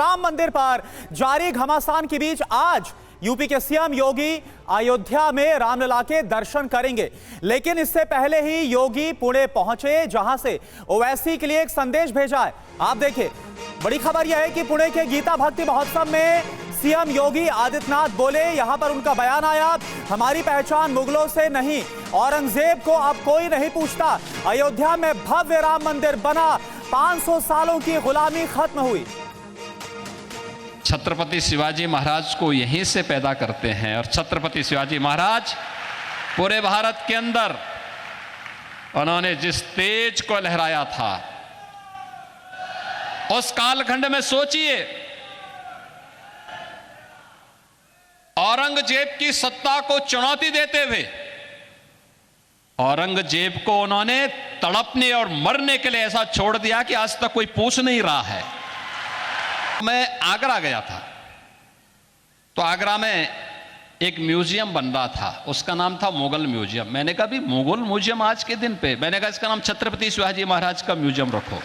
राम मंदिर पर जारी घमासान के बीच आज यूपी के सीएम योगी अयोध्या में रामलला के दर्शन करेंगे। लेकिन इससे पहले ही योगी पुणे पहुंचे, जहां से ओवैसी के लिए एक संदेश भेजा है। आप देखिए, बड़ी खबर यह है कि पुणे के गीता भक्ति महोत्सव में सीएम योगी आदित्यनाथ बोले, यहां पर उनका बयान आया, हमारी पहचान मुगलों से नहीं, औरंगजेब को अब कोई नहीं पूछता। अयोध्या में भव्य राम मंदिर बना, 500 सालों की गुलामी खत्म हुई। छत्रपति शिवाजी महाराज को यहीं से पैदा करते हैं और छत्रपति शिवाजी महाराज पूरे भारत के अंदर उन्होंने जिस तेज को लहराया था, उस कालखंड में सोचिए, औरंगजेब की सत्ता को चुनौती देते हुए औरंगजेब को उन्होंने तड़पने और मरने के लिए ऐसा छोड़ दिया कि आज तक कोई पूछ नहीं रहा है। मैं आगरा गया था, तो आगरा में एक म्यूजियम बन रहा था, उसका नाम था मुगल म्यूजियम। मैंने कहा भी मुगल म्यूजियम आज के दिन पे, मैंने कहा इसका नाम छत्रपति शिवाजी महाराज का म्यूजियम रखो।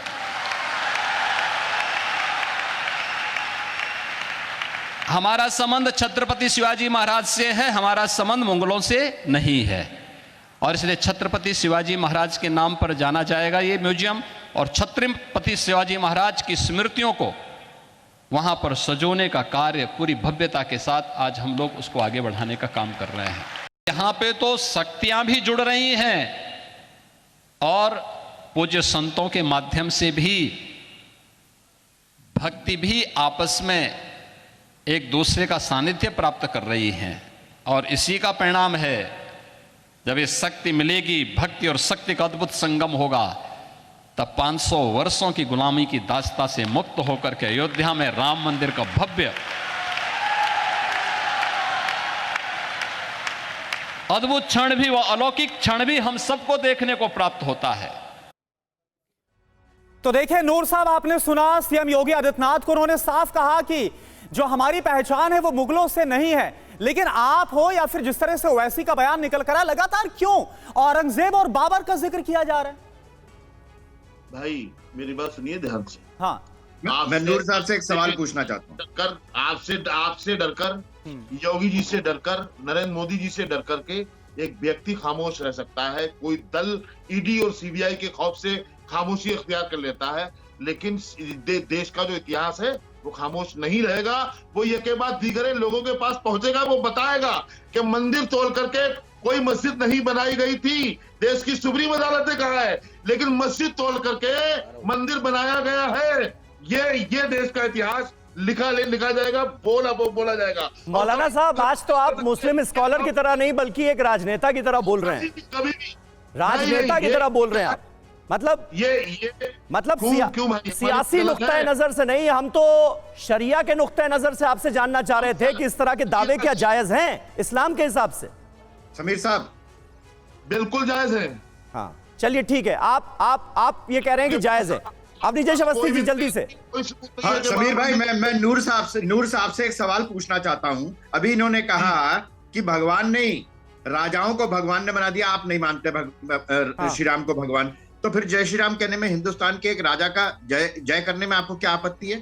हमारा संबंध छत्रपति शिवाजी महाराज से है, हमारा संबंध मुगलों से नहीं है, और इसलिए छत्रपति शिवाजी महाराज के नाम पर जाना जाएगा ये म्यूजियम, और छत्रपति शिवाजी महाराज की स्मृतियों को वहां पर सजोने का कार्य पूरी भव्यता के साथ आज हम लोग उसको आगे बढ़ाने का काम कर रहे हैं। यहां पे तो शक्तियां भी जुड़ रही हैं और पूज्य संतों के माध्यम से भी भक्ति भी आपस में एक दूसरे का सानिध्य प्राप्त कर रही हैं, और इसी का परिणाम है जब ये शक्ति मिलेगी, भक्ति और शक्ति का अद्भुत संगम होगा, तब 500 वर्षों की गुलामी की दास्ता से मुक्त होकर के अयोध्या में राम मंदिर का भव्य अद्भुत क्षण भी, वह अलौकिक क्षण भी हम सबको देखने को प्राप्त होता है। तो देखिए नूर साहब, आपने सुना सीएम योगी आदित्यनाथ को, उन्होंने साफ कहा कि जो हमारी पहचान है वो मुगलों से नहीं है। लेकिन आप हो या फिर जिस तरह से ओवैसी का बयान निकल कर आया, लगातार क्यों औरंगजेब और बाबर का जिक्र किया जा रहा है? भाई मेरी बात सुनिए ध्यान से। हाँ, मैं नूर साहब से एक सवाल पूछना चाहता हूँ। आपसे डरकर, योगी जी से डरकर, नरेंद्र मोदी जी से डर करके एक व्यक्ति खामोश रह सकता है, कोई दल ईडी और सीबीआई के खौफ से खामोशी अख्तियार कर लेता है, लेकिन देश का जो इतिहास है वो खामोश नहीं रहेगा। वो ये के बाद दीगरे लोगों के पास पहुंचेगा, वो बताएगा कि मंदिर तोड़ करके कोई मस्जिद नहीं बनाई गई थी, देश की सुप्रीम अदालत ने कहा है, लेकिन मस्जिद तोड़ करके मंदिर बनाया गया है। ये देश का इतिहास लिखा जाएगा, बोला जाएगा। मौलाना साहब, आज तो आप मुस्लिम स्कॉलर की तरह नहीं बल्कि एक राजनेता की तरह बोल रहे हैं, कभी भी राजनेता की तरह बोल रहे हैं आप। मतलब सियासी नुक्ता नजर से नहीं, हम तो शरिया के नुक्ता नजर से आपसे जानना चाह रहे थे कि इस तरह के दावे क्या जायज हैं इस्लाम के हिसाब से? समीर साहब, बिल्कुल जायज है। हाँ, चलिए ठीक है, आप ये कह रहे हैं कि जायज है। अब नीजेश अवस्थी जी जल्दी से। हाँ, समीर भाई, मैं नूर साहब से एक सवाल पूछना चाहता हूं। अभी इन्होंने कहा कि भगवान नहीं, राजाओं को भगवान ने बना दिया, आप नहीं मानते श्री राम को भगवान, तो फिर जय श्री राम कहने में, हिंदुस्तान के एक राजा का जय करने में आपको क्या आपत्ति है?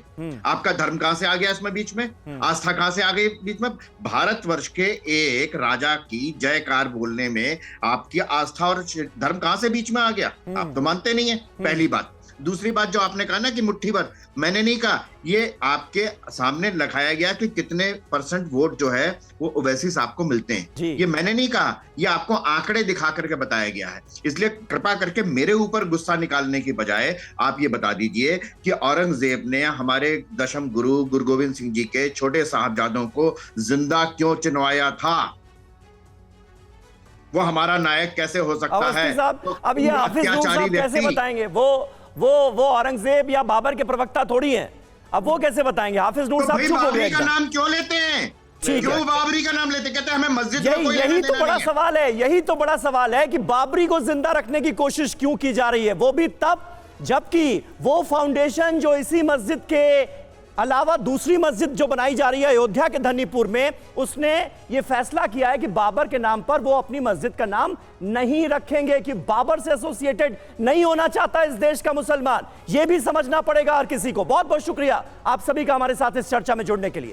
आपका धर्म कहां से आ गया इसमें बीच में? आस्था कहां से आ गई बीच में? भारतवर्ष के एक राजा की जयकार बोलने में आपकी आस्था और धर्म कहां से बीच में आ गया? आप तो मानते नहीं है, पहली बात। दूसरी बात जो आपने कहा ना कि मुट्ठी भर, मैंने नहीं कहा, ये आपके सामने लिखाया गया कि कितने % वोट जो है वो ओवैसी साहब को मिलते हैं, ये मैंने नहीं कहा, ये आपको आंकड़े दिखा करके बताया गया है। इसलिए कृपा करके मेरे ऊपर गुस्सा निकालने की बजाय आप ये बता दीजिए कि औरंगजेब ने हमारे दशम गुरु गोविंद सिंह जी के छोटे साहबजादों को जिंदा क्यों चिनवाया था? वो हमारा नायक कैसे हो सकता है? अब ये हाफिज नूर साहब कैसे बताएंगे? वो औरंगजेब या बाबर के प्रवक्ता थोड़ी हैं, अब वो कैसे बताएंगे? हाफिज नूर साहब चुप हो गए। बाबरी का नाम क्यों लेते हैं? क्यों बाबरी का नाम लेते? कहते हैं हमें मस्जिद में कोई यही तो बड़ा सवाल है, यही तो बड़ा सवाल है कि बाबरी को जिंदा रखने की कोशिश क्यों की जा रही है, वो भी तब जबकि वो फाउंडेशन जो इसी मस्जिद के अलावा दूसरी मस्जिद जो बनाई जा रही है अयोध्या के धन्नीपुर में, उसने यह फैसला किया है कि बाबर के नाम पर वो अपनी मस्जिद का नाम नहीं रखेंगे, कि बाबर से एसोसिएटेड नहीं होना चाहता इस देश का मुसलमान। यह भी समझना पड़ेगा हर किसी को। बहुत बहुत शुक्रिया आप सभी का हमारे साथ इस चर्चा में जुड़ने के लिए।